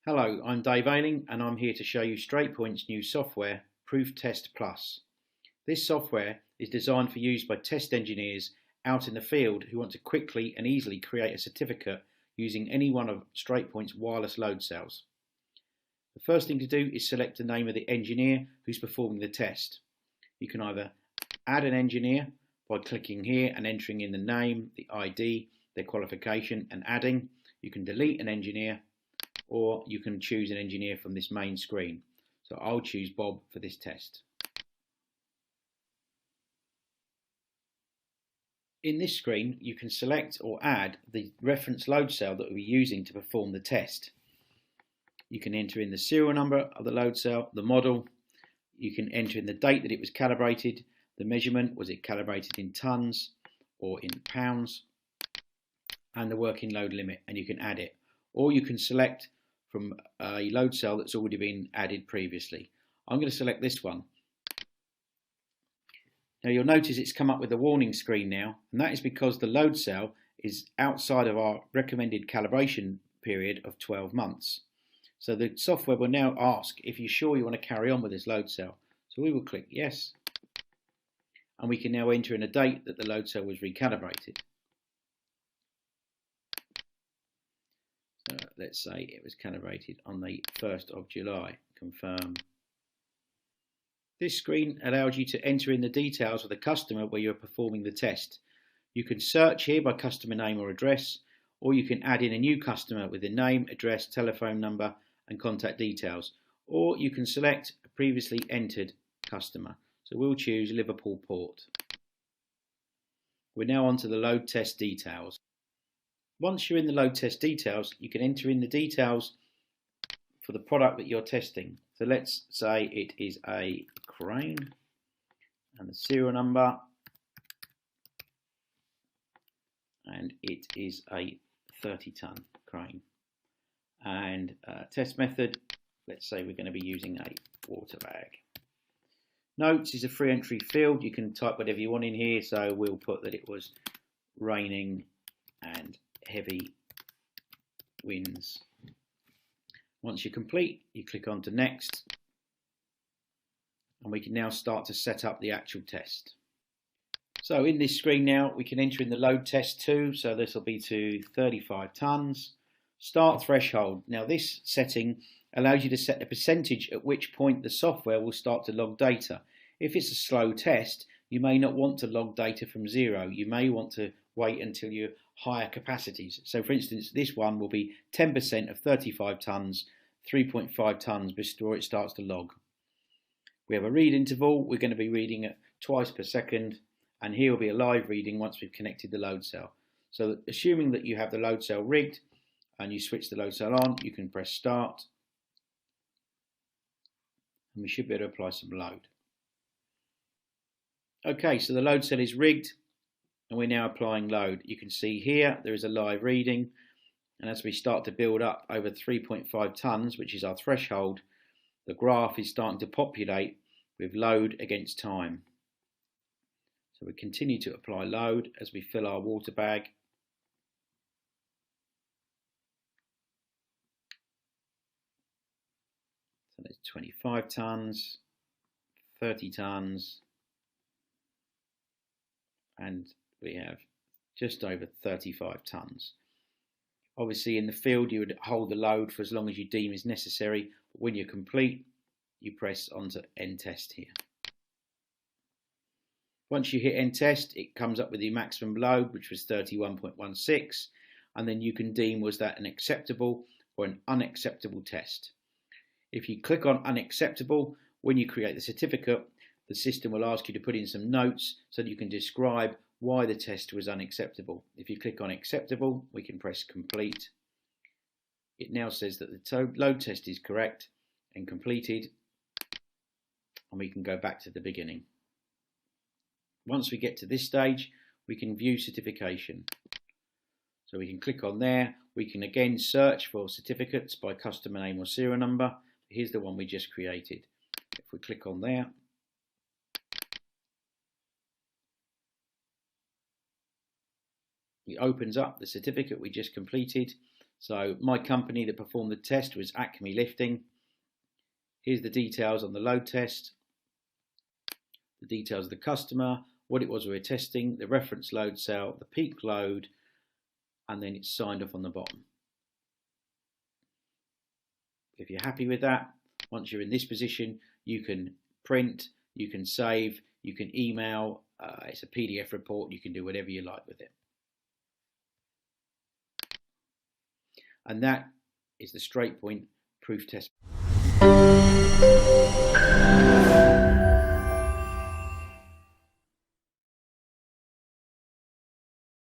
Hello, I'm Dave Ayling and I'm here to show you Straightpoint's new software, Proof Test Plus. This software is designed for use by test engineers out in the field who want to quickly and easily create a certificate using any one of Straightpoint's wireless load cells. The first thing to do is select the name of the engineer who's performing the test. You can either add an engineer by clicking here and entering in the name, the ID, their qualification and adding. You can delete an engineer, or you can choose an engineer from this main screen. So I'll choose Bob for this test. In this screen, you can select or add the reference load cell that we'll be using to perform the test. You can enter in the serial number of the load cell, the model. You can enter in the date that it was calibrated, the measurement, was it calibrated in tons or in pounds, and the working load limit, and you can add it. Or you can select from a load cell that's already been added previously. I'm going to select this one. Now you'll notice it's come up with a warning screen now, and that is because the load cell is outside of our recommended calibration period of 12 months. So the software will now ask if you're sure you want to carry on with this load cell. So we will click yes, and we can now enter in a date that the load cell was recalibrated. Let's say it was calibrated on the 1st of July. Confirm. This screen allows you to enter in the details of the customer where you're performing the test. You can search here by customer name or address, or you can add in a new customer with the name, address, telephone number and contact details, or you can select a previously entered customer. So we'll choose Liverpool Port. We're now on to the load test details. Once you're in the load test details, you can enter in the details for the product that you're testing. So let's say it is a crane, and the serial number, and it is a 30-ton crane. And test method, let's say we're going to be using a water bag. Notes is a free entry field. You can type whatever you want in here, so we'll put that it was raining and heavy winds. Once you're complete, you click on to next, and we can now start to set up the actual test. So in this screen now, we can enter in the load test too. So this will be to 35 tons. Start threshold. Now this setting allows you to set a percentage at which point the software will start to log data. If it's a slow test, you may not want to log data from 0. You may want to wait until you're higher capacities. So for instance, this one will be 10% of 35 tons, 3.5 tons before it starts to log. We have a read interval. We're going to be reading it twice per second, and here will be a live reading once we've connected the load cell. So assuming that you have the load cell rigged and you switch the load cell on, you can press start, and we should be able to apply some load. Okay, so the load cell is rigged and we're now applying load. You can see here there is a live reading, and as we start to build up over 3.5 tons, which is our threshold, the graph is starting to populate with load against time. So we continue to apply load as we fill our water bag. So there's 25 tons, 30 tons, and we have just over 35 tons. Obviously in the field you would hold the load for as long as you deem is necessary, but when you're complete you press onto end test here. Once you hit end test, it comes up with the maximum load, which was 31.16, and then you can deem was that an acceptable or an unacceptable test. If you click on unacceptable, when you create the certificate, the system will ask you to put in some notes so that you can describe why the test was unacceptable. If you click on acceptable, we can press complete. It now says that the load test is correct and completed, and we can go back to the beginning. Once we get to this stage, we can view certification. So we can click on there. We can again search for certificates by customer name or serial number. Here's the one we just created. If we click on there, it opens up the certificate we just completed. So my company that performed the test was Acme Lifting. Here's the details on the load test, the details of the customer, what it was we were testing, the reference load cell, the peak load, and then it's signed off on the bottom. If you're happy with that, once you're in this position, you can print, you can save, you can email, it's a PDF report, you can do whatever you like with it. And that is the Straightpoint Proof Test.